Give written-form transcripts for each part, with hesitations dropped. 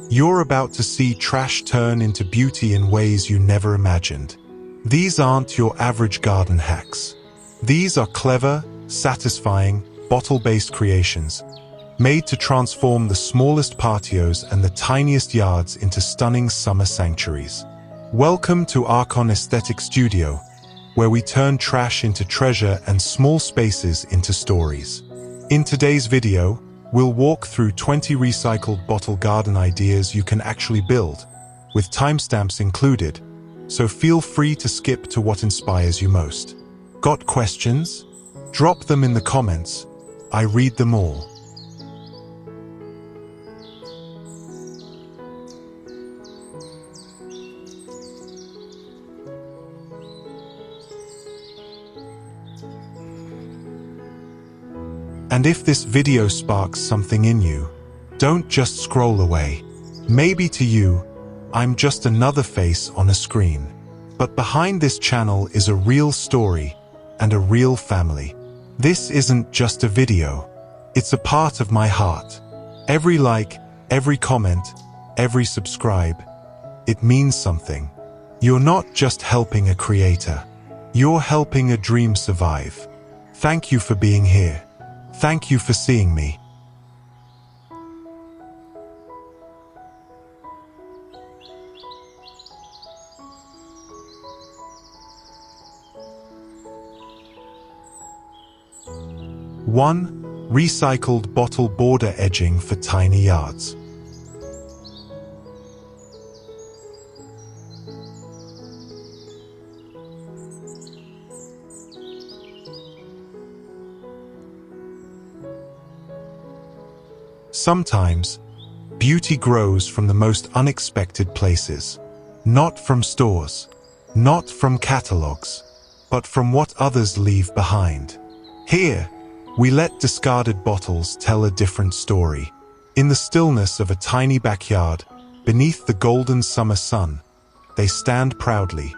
You're about to see trash turn into beauty in ways you never imagined. These aren't your average garden hacks. These are clever, satisfying, bottle-based creations, made to transform the smallest patios and the tiniest yards into stunning summer sanctuaries. Welcome to Archon Aesthetic Studio, where we turn trash into treasure and small spaces into stories. In today's video, we'll walk through 20 recycled bottle garden ideas you can actually build, with timestamps included, so feel free to skip to what inspires you most. Got questions? Drop them in the comments. I read them all. And if this video sparks something in you, don't just scroll away. Maybe to you, I'm just another face on a screen. But behind this channel is a real story and a real family. This isn't just a video. It's a part of my heart. Every like, every comment, every subscribe, it means something. You're not just helping a creator. You're helping a dream survive. Thank you for being here. Thank you for seeing me. One, recycled bottle border edging for tiny yards. Sometimes, beauty grows from the most unexpected places. Not from stores, not from catalogs, but from what others leave behind. Here, we let discarded bottles tell a different story. In the stillness of a tiny backyard, beneath the golden summer sun, they stand proudly,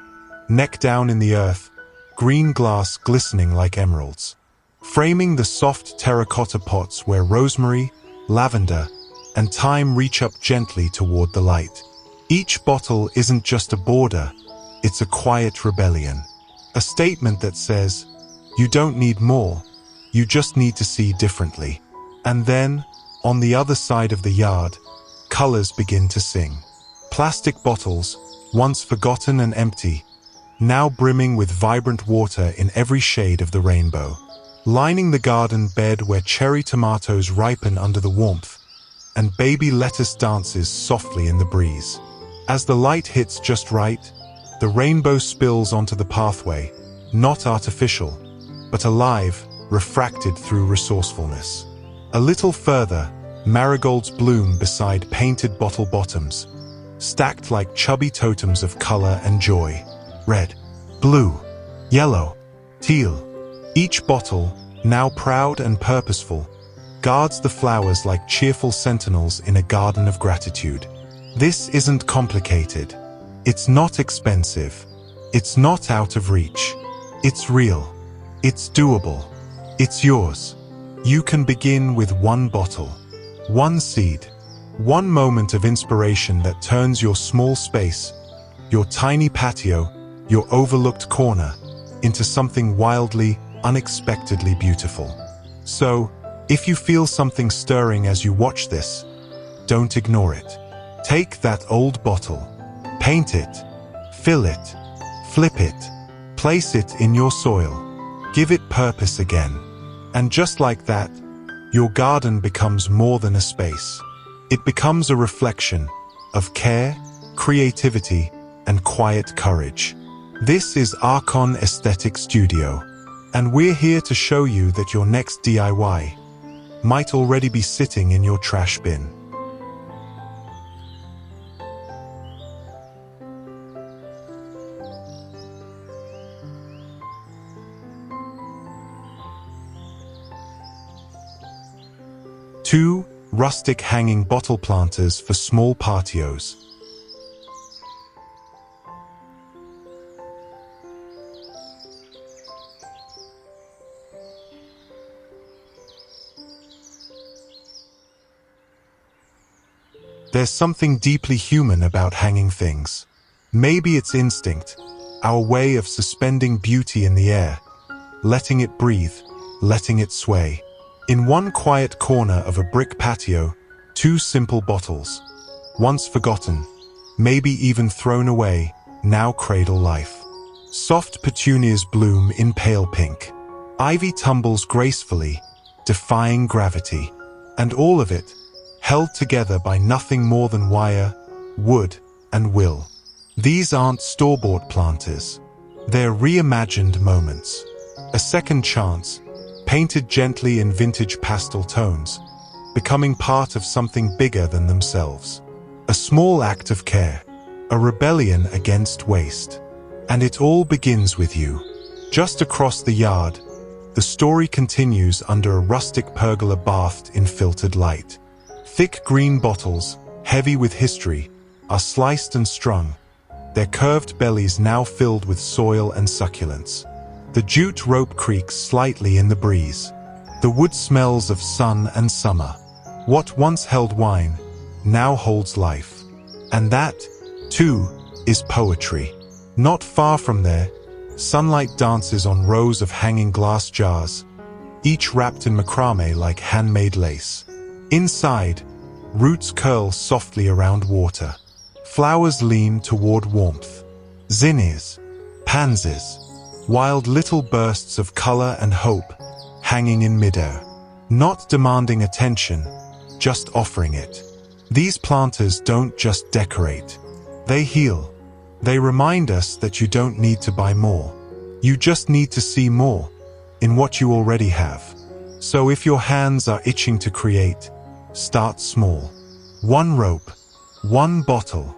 neck down in the earth, green glass glistening like emeralds, framing the soft terracotta pots where rosemary, lavender, and thyme reach up gently toward the light. Each bottle isn't just a border, it's a quiet rebellion. A statement that says, you don't need more, you just need to see differently. And then, on the other side of the yard, colors begin to sing. Plastic bottles, once forgotten and empty, now brimming with vibrant water in every shade of the rainbow. Lining the garden bed where cherry tomatoes ripen under the warmth, and baby lettuce dances softly in the breeze. As the light hits just right, the rainbow spills onto the pathway, not artificial, but alive, refracted through resourcefulness. A little further, marigolds bloom beside painted bottle bottoms, stacked like chubby totems of color and joy. Red, blue, yellow, teal. Each bottle, now proud and purposeful, guards the flowers like cheerful sentinels in a garden of gratitude. This isn't complicated. It's not expensive. It's not out of reach. It's real. It's doable. It's yours. You can begin with one bottle, one seed, one moment of inspiration that turns your small space, your tiny patio, your overlooked corner, into something wildly, unexpectedly beautiful. So, if you feel something stirring as you watch this, don't ignore it. Take that old bottle, paint it, fill it, flip it, place it in your soil, give it purpose again. And just like that, your garden becomes more than a space. It becomes a reflection of care, creativity, and quiet courage. This is Archon Aesthetic Studio, and we're here to show you that your next DIY might already be sitting in your trash bin. Two, rustic hanging bottle planters for small patios. There's something deeply human about hanging things. Maybe it's instinct, our way of suspending beauty in the air, letting it breathe, letting it sway. In one quiet corner of a brick patio, two simple bottles, once forgotten, maybe even thrown away, now cradle life. Soft petunias bloom in pale pink. Ivy tumbles gracefully, defying gravity. And all of it, held together by nothing more than wire, wood, and will. These aren't store-bought planters. They're reimagined moments. A second chance, painted gently in vintage pastel tones, becoming part of something bigger than themselves. A small act of care, a rebellion against waste. And it all begins with you. Just across the yard, the story continues under a rustic pergola bathed in filtered light. Thick green bottles, heavy with history, are sliced and strung, their curved bellies now filled with soil and succulents. The jute rope creaks slightly in the breeze. The wood smells of sun and summer. What once held wine, now holds life. And that, too, is poetry. Not far from there, sunlight dances on rows of hanging glass jars, each wrapped in macrame like handmade lace. Inside, roots curl softly around water. Flowers lean toward warmth. Zinnias, pansies, wild little bursts of color and hope, hanging in midair. Not demanding attention, just offering it. These planters don't just decorate. They heal. They remind us that you don't need to buy more. You just need to see more in what you already have. So if your hands are itching to create, start small. One rope, one bottle,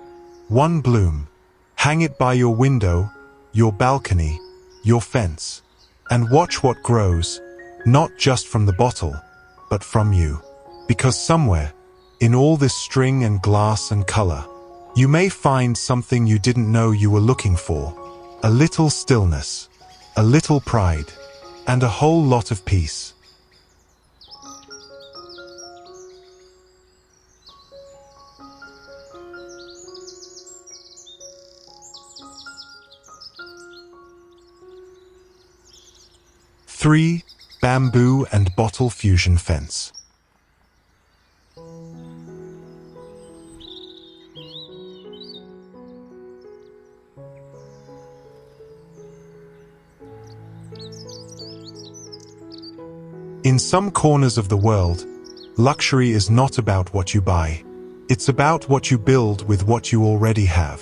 one bloom. Hang it by your window, your balcony, your fence. And watch what grows, not just from the bottle, but from you. Because somewhere, in all this string and glass and color, you may find something you didn't know you were looking for. A little stillness, a little pride, and a whole lot of peace. Three, bamboo and bottle fusion fence. In some corners of the world, luxury is not about what you buy. It's about what you build with what you already have.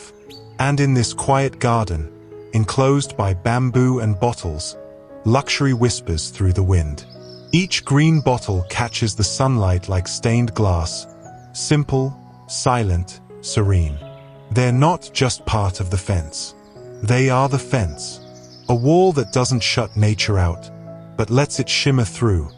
And in this quiet garden, enclosed by bamboo and bottles, luxury whispers through the wind. Each green bottle catches the sunlight like stained glass, simple, silent, serene. They're not just part of the fence. They are the fence. A wall that doesn't shut nature out, but lets it shimmer through,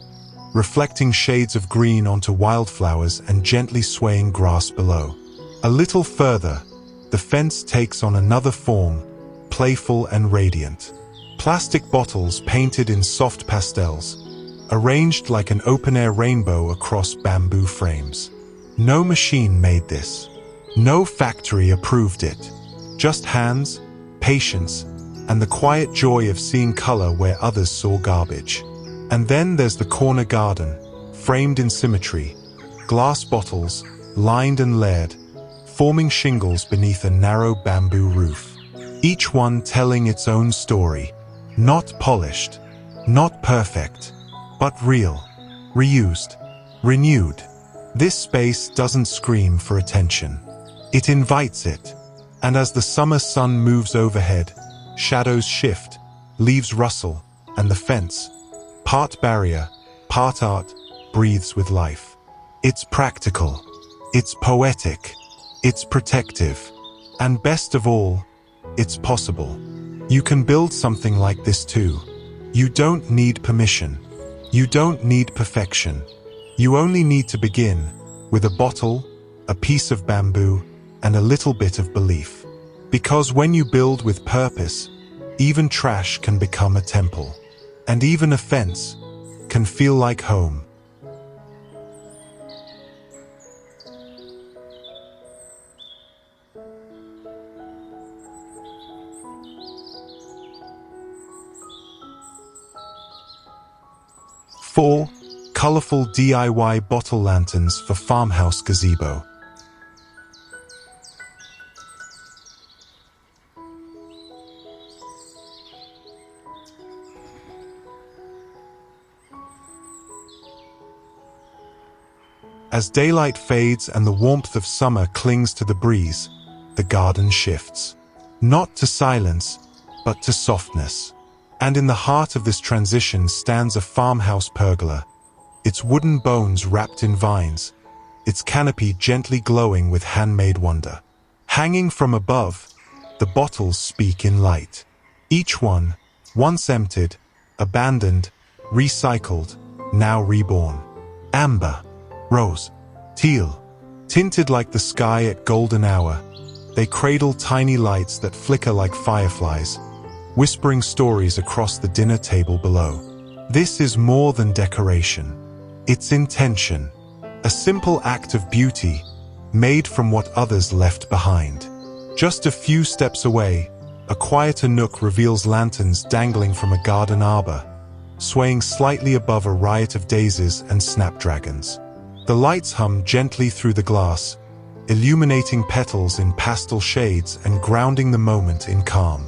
reflecting shades of green onto wildflowers and gently swaying grass below. A little further, the fence takes on another form, playful and radiant. Plastic bottles painted in soft pastels, arranged like an open-air rainbow across bamboo frames. No machine made this. No factory approved it. Just hands, patience, and the quiet joy of seeing color where others saw garbage. And then there's the corner garden, framed in symmetry, glass bottles, lined and layered, forming shingles beneath a narrow bamboo roof. Each one telling its own story, not polished, not perfect, but real, reused, renewed. This space doesn't scream for attention. It invites it. And as the summer sun moves overhead, shadows shift, leaves rustle, and the fence, part barrier, part art, breathes with life. It's practical, it's poetic, it's protective, and best of all, it's possible. You can build something like this too. You don't need permission. You don't need perfection. You only need to begin with a bottle, a piece of bamboo, and a little bit of belief. Because when you build with purpose, even trash can become a temple. And even a fence can feel like home. 4. Colorful DIY bottle lanterns for farmhouse gazebo. As daylight fades and the warmth of summer clings to the breeze, the garden shifts. Not to silence, but to softness. And in the heart of this transition stands a farmhouse pergola, its wooden bones wrapped in vines, its canopy gently glowing with handmade wonder. Hanging from above, the bottles speak in light. Each one, once emptied, abandoned, recycled, now reborn. Amber, rose, teal, tinted like the sky at golden hour, they cradle tiny lights that flicker like fireflies, whispering stories across the dinner table below. This is more than decoration. It's intention, a simple act of beauty, made from what others left behind. Just a few steps away, a quieter nook reveals lanterns dangling from a garden arbor, swaying slightly above a riot of daisies and snapdragons. The lights hum gently through the glass, illuminating petals in pastel shades and grounding the moment in calm.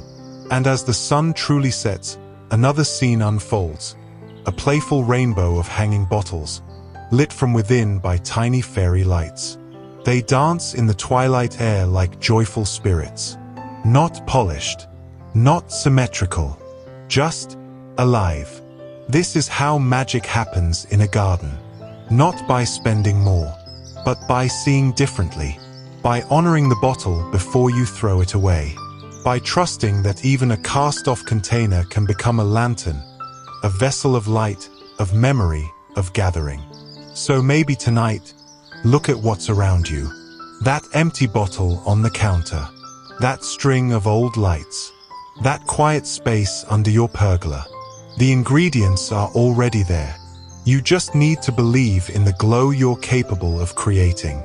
And as the sun truly sets, another scene unfolds, a playful rainbow of hanging bottles, lit from within by tiny fairy lights. They dance in the twilight air like joyful spirits, not polished, not symmetrical, just alive. This is how magic happens in a garden. Not by spending more, but by seeing differently, by honoring the bottle before you throw it away, by trusting that even a cast-off container can become a lantern, a vessel of light, of memory, of gathering. So maybe tonight, look at what's around you. That empty bottle on the counter, that string of old lights, that quiet space under your pergola. The ingredients are already there. You just need to believe in the glow you're capable of creating.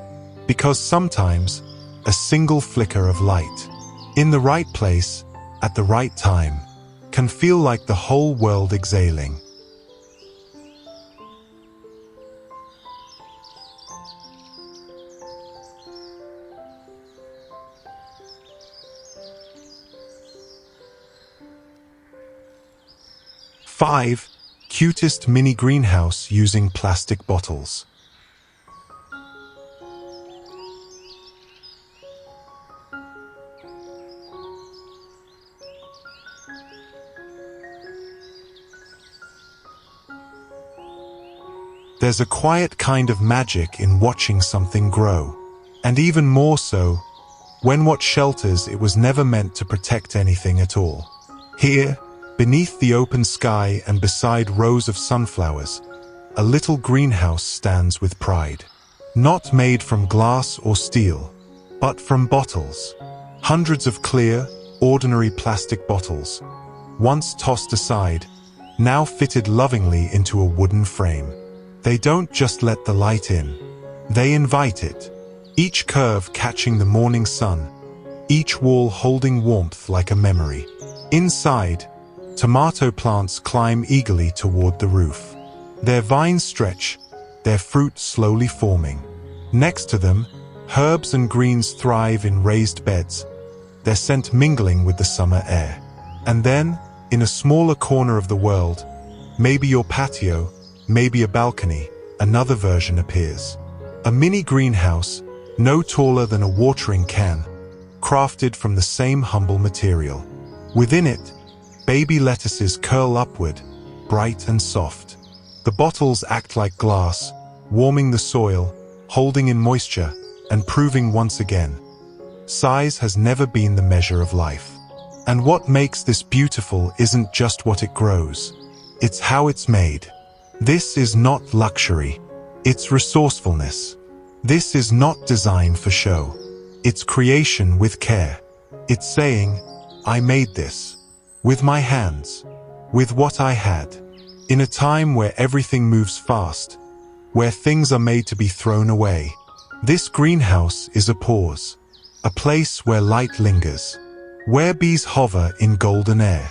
Because sometimes, a single flicker of light, in the right place, at the right time, can feel like the whole world exhaling. Five, cutest mini greenhouse using plastic bottles. There's a quiet kind of magic in watching something grow, and even more so, when what shelters it was never meant to protect anything at all. Here, beneath the open sky and beside rows of sunflowers, a little greenhouse stands with pride. Not made from glass or steel, but from bottles. Hundreds of clear, ordinary plastic bottles, once tossed aside, now fitted lovingly into a wooden frame. They don't just let the light in, they invite it, each curve catching the morning sun, each wall holding warmth like a memory. Inside, tomato plants climb eagerly toward the roof. Their vines stretch, their fruit slowly forming. Next to them, herbs and greens thrive in raised beds, their scent mingling with the summer air. And then, in a smaller corner of the world, maybe your patio, maybe a balcony, another version appears. A mini greenhouse, no taller than a watering can, crafted from the same humble material. Within it, baby lettuces curl upward, bright and soft. The bottles act like glass, warming the soil, holding in moisture, and proving once again, size has never been the measure of life. And what makes this beautiful isn't just what it grows, it's how it's made. This is not luxury, it's resourcefulness. This is not design for show. It's creation with care. It's saying, I made this, with my hands, with what I had, in a time where everything moves fast, where things are made to be thrown away. This greenhouse is a pause, a place where light lingers, where bees hover in golden air,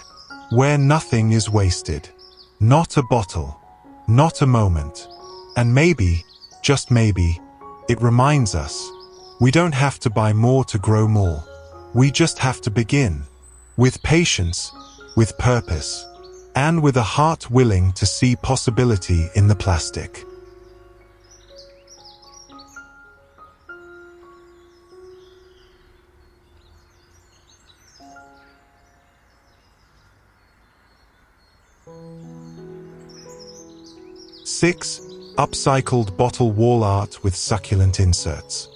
where nothing is wasted. Not a bottle, not a moment. And maybe, just maybe, it reminds us, we don't have to buy more to grow more. We just have to begin, with patience, with purpose, and with a heart willing to see possibility in the plastic. Six, upcycled bottle wall art with succulent inserts.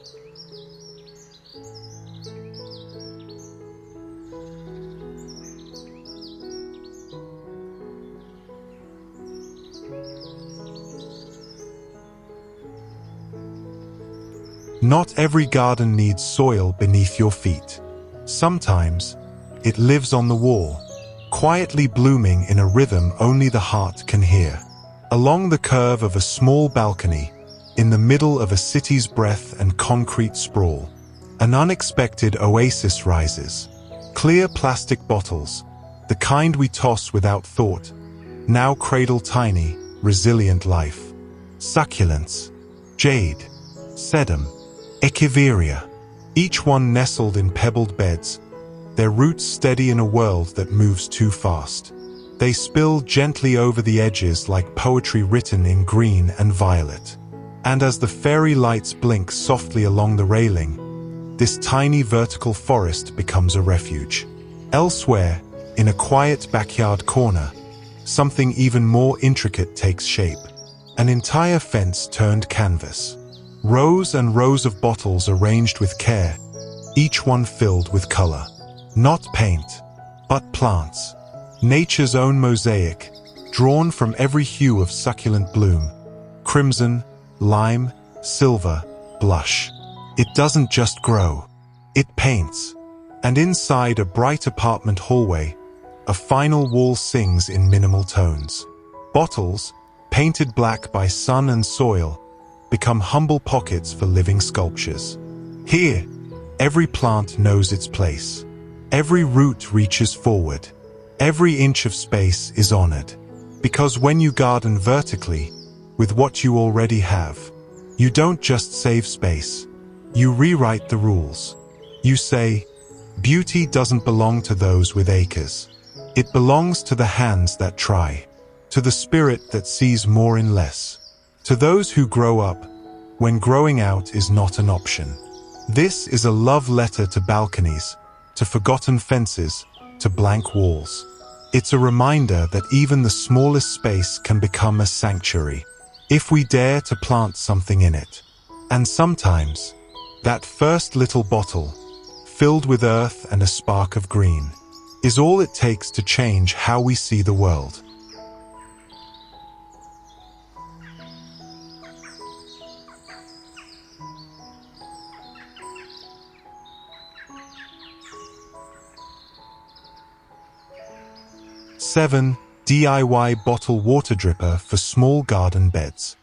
Not every garden needs soil beneath your feet. Sometimes, it lives on the wall, quietly blooming in a rhythm only the heart can hear. Along the curve of a small balcony, in the middle of a city's breath and concrete sprawl, an unexpected oasis rises. Clear plastic bottles, the kind we toss without thought, now cradle tiny, resilient life. Succulents, jade, sedum, echeveria, each one nestled in pebbled beds, their roots steady in a world that moves too fast. They spill gently over the edges like poetry written in green and violet. And as the fairy lights blink softly along the railing, this tiny vertical forest becomes a refuge. Elsewhere, in a quiet backyard corner, something even more intricate takes shape. An entire fence turned canvas. Rows and rows of bottles arranged with care, each one filled with color. Not paint, but plants. Nature's own mosaic, drawn from every hue of succulent bloom. Crimson, lime, silver, blush. It doesn't just grow, it paints. And inside a bright apartment hallway, a final wall sings in minimal tones. Bottles, painted black by sun and soil, become humble pockets for living sculptures. Here, every plant knows its place. Every root reaches forward. Every inch of space is honored. Because when you garden vertically, with what you already have, you don't just save space. You rewrite the rules. You say, beauty doesn't belong to those with acres. It belongs to the hands that try, to the spirit that sees more in less, to those who grow up when growing out is not an option. This is a love letter to balconies, to forgotten fences, to blank walls. It's a reminder that even the smallest space can become a sanctuary, if we dare to plant something in it. And sometimes, that first little bottle, filled with earth and a spark of green, is all it takes to change how we see the world. Seven, DIY bottle water dripper for small garden beds.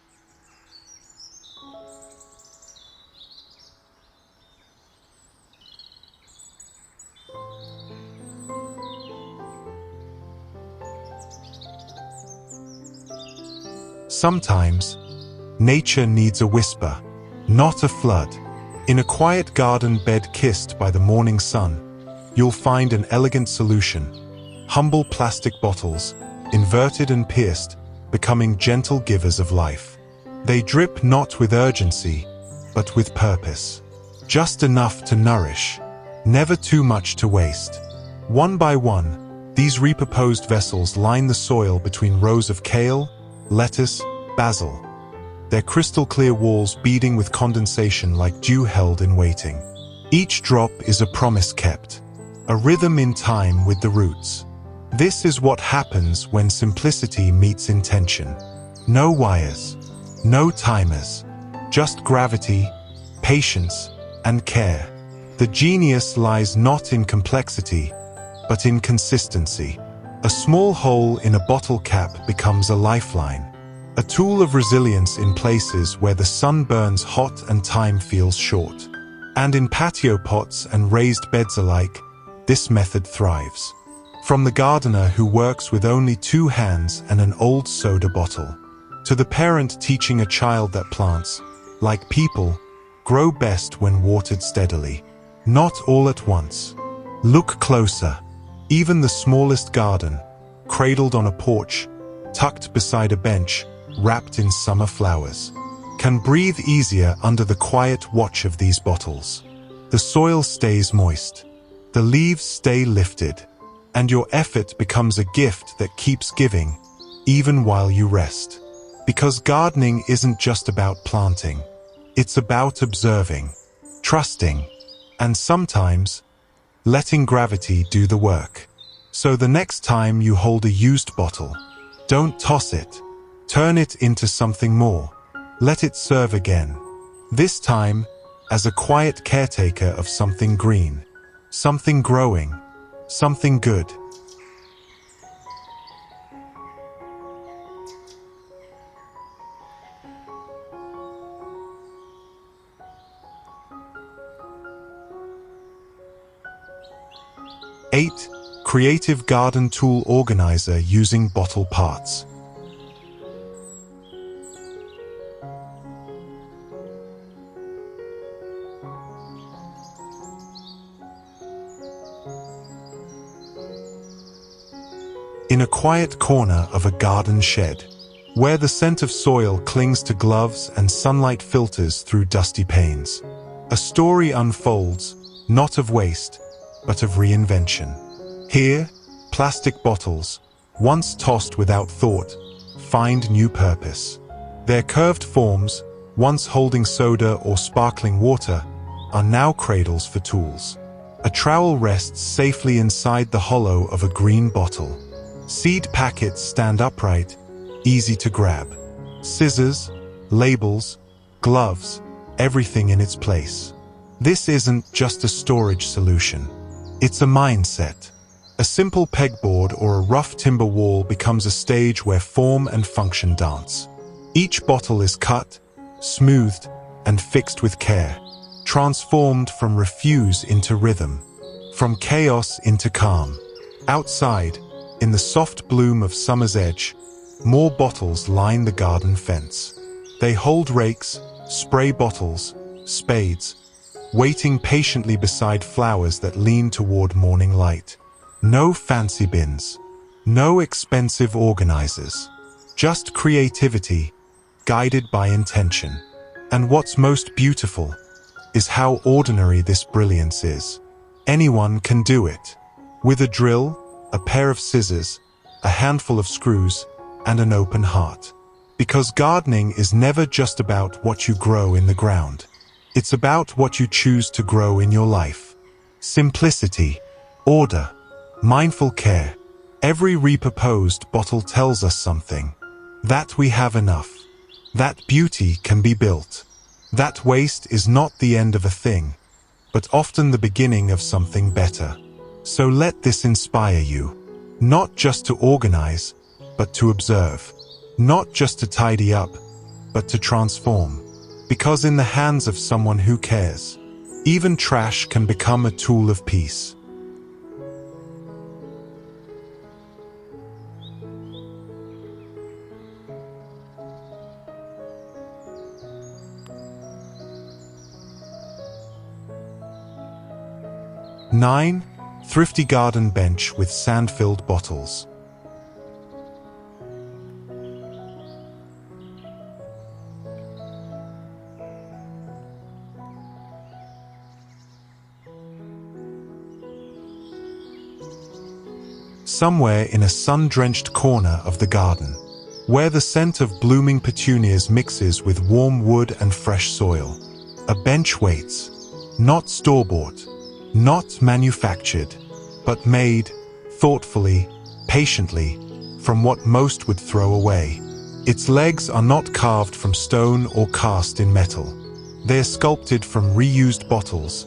Sometimes, nature needs a whisper, not a flood. In a quiet garden bed kissed by the morning sun, you'll find an elegant solution. Humble plastic bottles, inverted and pierced, becoming gentle givers of life. They drip not with urgency, but with purpose. Just enough to nourish, never too much to waste. One by one, these repurposed vessels line the soil between rows of kale, lettuce, basil, their crystal-clear walls beading with condensation like dew held in waiting. Each drop is a promise kept, a rhythm in time with the roots. This is what happens when simplicity meets intention. No wires, no timers, just gravity, patience, and care. The genius lies not in complexity, but in consistency. A small hole in a bottle cap becomes a lifeline, a tool of resilience in places where the sun burns hot and time feels short. And in patio pots and raised beds alike, this method thrives. From the gardener who works with only 2 hands and an old soda bottle, to the parent teaching a child that plants, like people, grow best when watered steadily, not all at once. Look closer. Even the smallest garden, cradled on a porch, tucked beside a bench, wrapped in summer flowers, can breathe easier under the quiet watch of these bottles. The soil stays moist, the leaves stay lifted, and your effort becomes a gift that keeps giving, even while you rest. Because gardening isn't just about planting. It's about observing, trusting, and sometimes letting gravity do the work. So the next time you hold a used bottle, don't toss it. Turn it into something more. Let it serve again. This time as a quiet caretaker of something green, something growing, something good. Eight, creative garden tool organizer using bottle parts. In a quiet corner of a garden shed, where the scent of soil clings to gloves and sunlight filters through dusty panes, a story unfolds, not of waste, but of reinvention. Here, plastic bottles, once tossed without thought, find new purpose. Their curved forms, once holding soda or sparkling water, are now cradles for tools. A trowel rests safely inside the hollow of a green bottle. Seed packets stand upright, easy to grab. Scissors, labels, gloves, everything in its place. This isn't just a storage solution. It's a mindset. A simple pegboard or a rough timber wall becomes a stage where form and function dance. Each bottle is cut, smoothed, and fixed with care, transformed from refuse into rhythm, from chaos into calm. Outside, in the soft bloom of summer's edge, more bottles line the garden fence. They hold rakes, spray bottles, spades, waiting patiently beside flowers that lean toward morning light. No fancy bins, no expensive organizers, just creativity, guided by intention. And what's most beautiful is how ordinary this brilliance is. Anyone can do it. With a drill, a pair of scissors, a handful of screws, and an open heart. Because gardening is never just about what you grow in the ground. It's about what you choose to grow in your life. Simplicity, order, mindful care. Every repurposed bottle tells us something. That we have enough. That beauty can be built. That waste is not the end of a thing, but often the beginning of something better. So let this inspire you. Not just to organize, but to observe. Not just to tidy up, but to transform. Because in the hands of someone who cares, even trash can become a tool of peace. Nine, thrifty garden bench with sand-filled bottles. Somewhere in a sun-drenched corner of the garden, where the scent of blooming petunias mixes with warm wood and fresh soil, a bench waits, not store-bought, not manufactured, but made, thoughtfully, patiently, from what most would throw away. Its legs are not carved from stone or cast in metal. They are sculpted from reused bottles,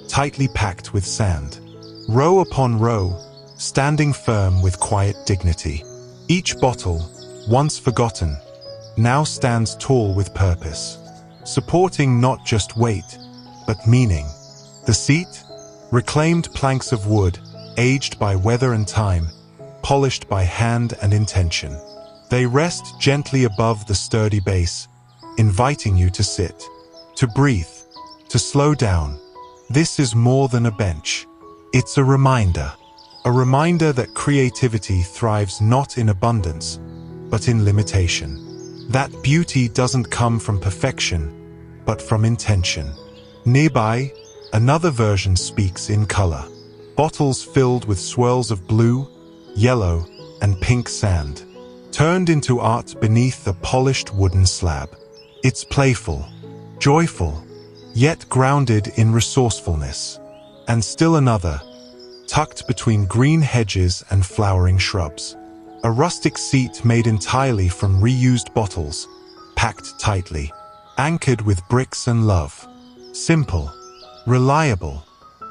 tightly packed with sand. Row upon row, standing firm with quiet dignity. Each bottle, once forgotten, now stands tall with purpose, supporting not just weight, but meaning. The seat? Reclaimed planks of wood, aged by weather and time, polished by hand and intention. They rest gently above the sturdy base, inviting you to sit, to breathe, to slow down. This is more than a bench. It's a reminder that creativity thrives not in abundance, but in limitation. That beauty doesn't come from perfection, but from intention. Nearby, another version speaks in color. Bottles filled with swirls of blue, yellow, and pink sand, turned into art beneath a polished wooden slab. It's playful, joyful, yet grounded in resourcefulness. And still another, tucked between green hedges and flowering shrubs. A rustic seat made entirely from reused bottles, packed tightly, anchored with bricks and love. Simple, reliable,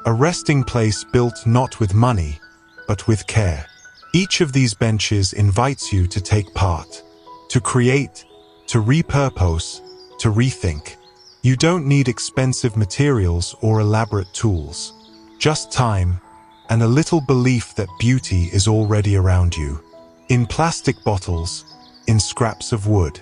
a resting place built not with money, but with care. Each of these benches invites you to take part, to create, to repurpose, to rethink. You don't need expensive materials or elaborate tools. Just time and a little belief that beauty is already around you. In plastic bottles, in scraps of wood,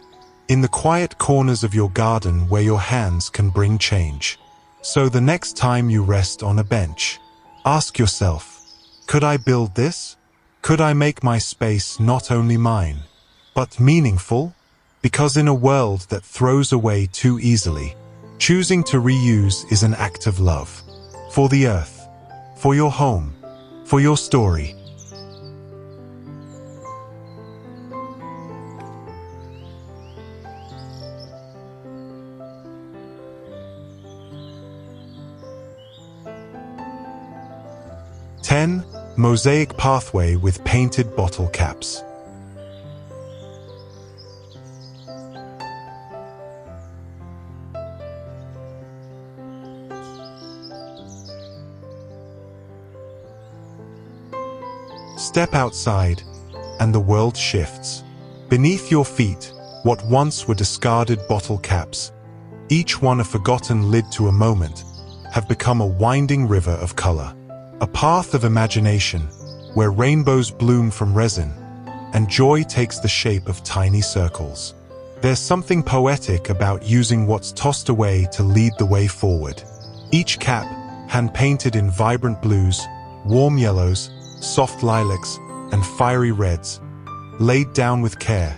in the quiet corners of your garden where your hands can bring change. So the next time you rest on a bench, ask yourself, could I build this? Could I make my space not only mine, but meaningful? Because in a world that throws away too easily, choosing to reuse is an act of love. For the earth, for your home, for your story. Mosaic pathway with painted bottle caps. Step outside, and the world shifts. Beneath your feet, what once were discarded bottle caps, each one a forgotten lid to a moment, have become a winding river of color. A path of imagination, where rainbows bloom from resin, and joy takes the shape of tiny circles. There's something poetic about using what's tossed away to lead the way forward. Each cap, hand-painted in vibrant blues, warm yellows, soft lilacs, and fiery reds, laid down with care,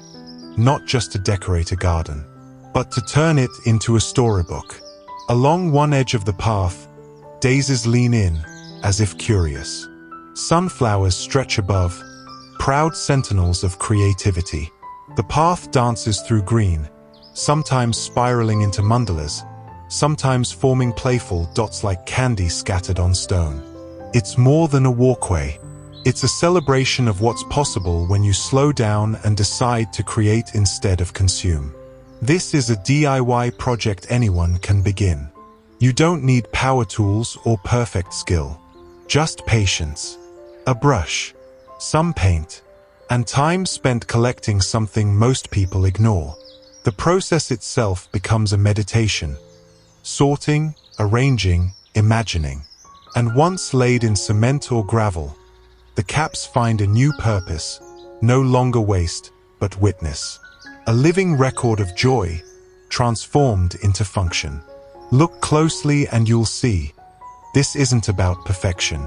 not just to decorate a garden, but to turn it into a storybook. Along one edge of the path, daisies lean in, as if curious. Sunflowers stretch above, proud sentinels of creativity. The path dances through green, sometimes spiraling into mandalas, sometimes forming playful dots like candy scattered on stone. It's more than a walkway. It's a celebration of what's possible when you slow down and decide to create instead of consume. This is a DIY project anyone can begin. You don't need power tools or perfect skill. Just patience, a brush, some paint, and time spent collecting something most people ignore. The process itself becomes a meditation, sorting, arranging, imagining. And once laid in cement or gravel, the caps find a new purpose, no longer waste, but witness. A living record of joy, transformed into function. Look closely and you'll see. This isn't about perfection.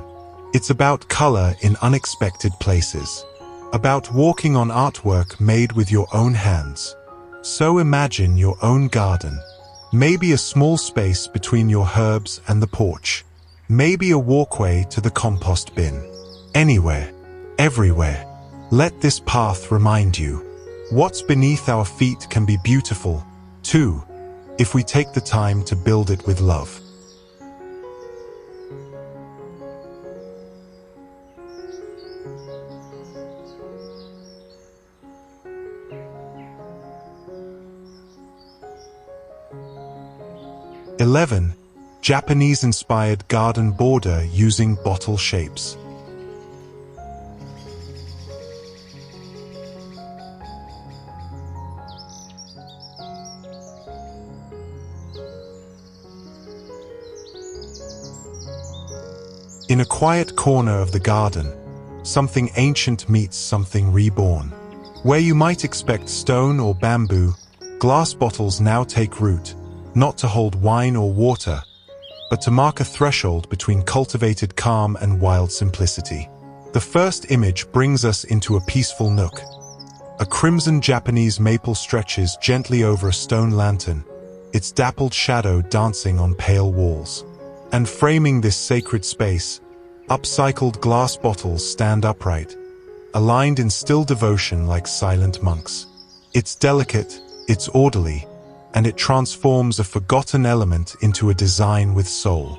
It's about color in unexpected places. About walking on artwork made with your own hands. So imagine your own garden. Maybe a small space between your herbs and the porch. Maybe a walkway to the compost bin. Anywhere, everywhere. Let this path remind you. What's beneath our feet can be beautiful, too, if we take the time to build it with love. Japanese-inspired garden border using bottle shapes. In a quiet corner of the garden, something ancient meets something reborn. Where you might expect stone or bamboo, glass bottles now take root, not to hold wine or water, but to mark a threshold between cultivated calm and wild simplicity. The first image brings us into a peaceful nook. A crimson Japanese maple stretches gently over a stone lantern, its dappled shadow dancing on pale walls. And framing this sacred space, upcycled glass bottles stand upright, aligned in still devotion like silent monks. It's delicate, it's orderly, and it transforms a forgotten element into a design with soul.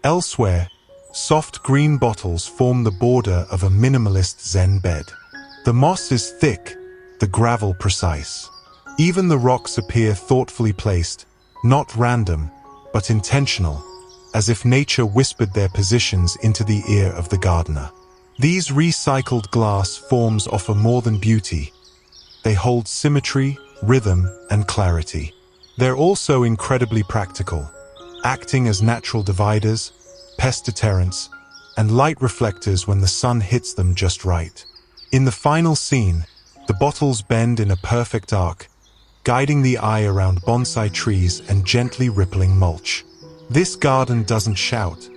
Elsewhere, soft green bottles form the border of a minimalist Zen bed. The moss is thick, the gravel precise. Even the rocks appear thoughtfully placed, not random, but intentional, as if nature whispered their positions into the ear of the gardener. These recycled glass forms offer more than beauty. They hold symmetry, rhythm, and clarity. They're also incredibly practical, acting as natural dividers, pest deterrents, and light reflectors when the sun hits them just right. In the final scene, the bottles bend in a perfect arc, guiding the eye around bonsai trees and gently rippling mulch. This garden doesn't shout,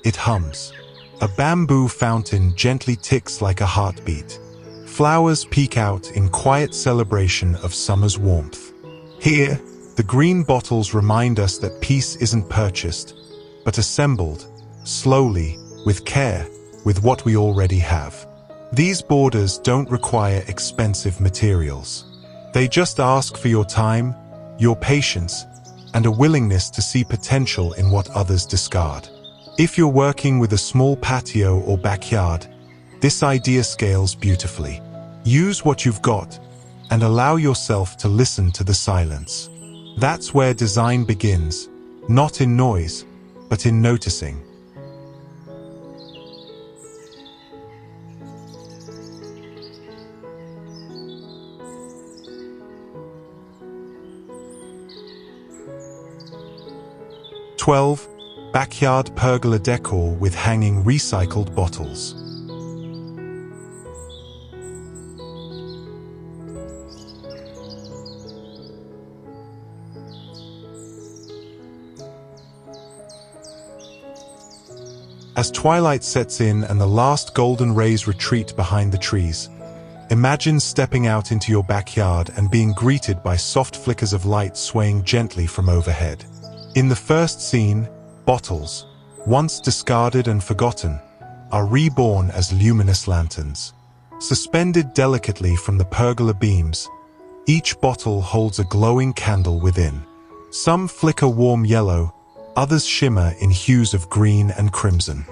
it hums. A bamboo fountain gently ticks like a heartbeat. Flowers peek out in quiet celebration of summer's warmth. Here, the green bottles remind us that peace isn't purchased, but assembled, slowly, with care, with what we already have. These borders don't require expensive materials. They just ask for your time, your patience, and a willingness to see potential in what others discard. If you're working with a small patio or backyard, this idea scales beautifully. Use what you've got and allow yourself to listen to the silence. That's where design begins, not in noise, but in noticing. Backyard pergola decor with hanging recycled bottles. As twilight sets in and the last golden rays retreat behind the trees, imagine stepping out into your backyard and being greeted by soft flickers of light swaying gently from overhead. In the first scene, bottles, once discarded and forgotten, are reborn as luminous lanterns. Suspended delicately from the pergola beams, each bottle holds a glowing candle within. Some flicker warm yellow, others shimmer in hues of green and crimson.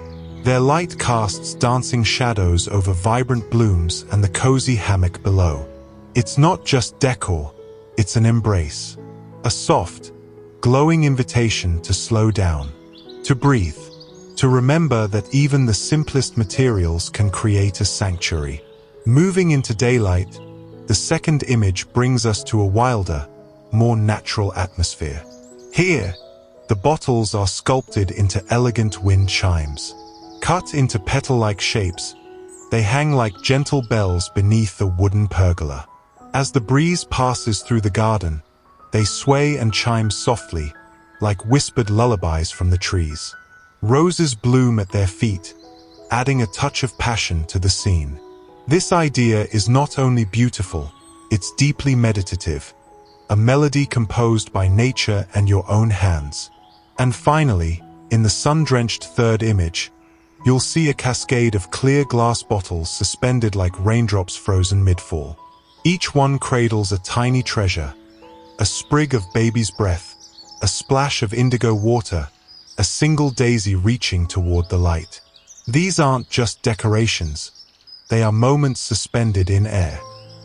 Their light casts dancing shadows over vibrant blooms and the cozy hammock below. It's not just decor, it's an embrace. A soft, glowing invitation to slow down, to breathe, to remember that even the simplest materials can create a sanctuary. Moving into daylight, the second image brings us to a wilder, more natural atmosphere. Here, the bottles are sculpted into elegant wind chimes. Cut into petal-like shapes, they hang like gentle bells beneath the wooden pergola. As the breeze passes through the garden, they sway and chime softly, like whispered lullabies from the trees. Roses bloom at their feet, adding a touch of passion to the scene. This idea is not only beautiful, it's deeply meditative, a melody composed by nature and your own hands. And finally, in the sun-drenched third image, you'll see a cascade of clear glass bottles suspended like raindrops frozen mid-fall. Each one cradles a tiny treasure, a sprig of baby's breath, a splash of indigo water, a single daisy reaching toward the light. These aren't just decorations, they are moments suspended in air.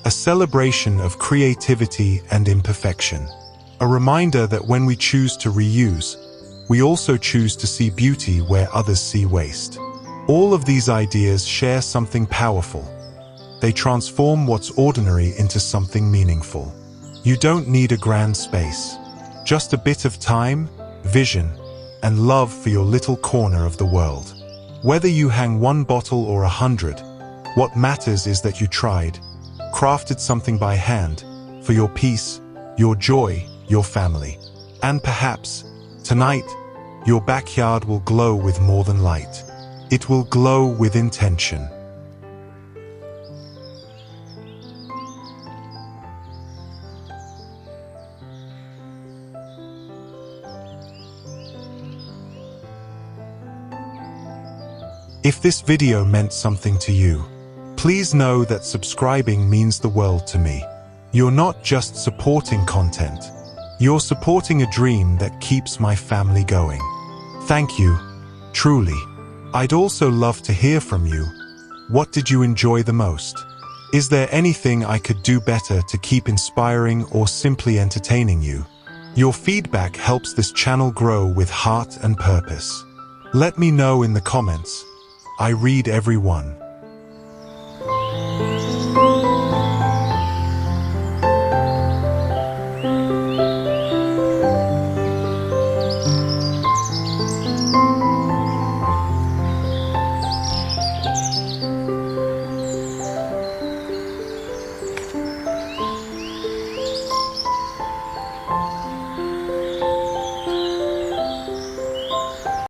A celebration of creativity and imperfection. A reminder that when we choose to reuse, we also choose to see beauty where others see waste. All of these ideas share something powerful. They transform what's ordinary into something meaningful. You don't need a grand space, just a bit of time, vision, and love for your little corner of the world. Whether you hang 1 bottle or 100, what matters is that you tried, crafted something by hand, for your peace, your joy, your family. And perhaps, tonight, your backyard will glow with more than light. It will glow with intention. If this video meant something to you, please know that subscribing means the world to me. You're not just supporting content, you're supporting a dream that keeps my family going. Thank you, truly. I'd also love to hear from you. What did you enjoy the most? Is there anything I could do better to keep inspiring or simply entertaining you? Your feedback helps this channel grow with heart and purpose. Let me know in the comments. I read every one.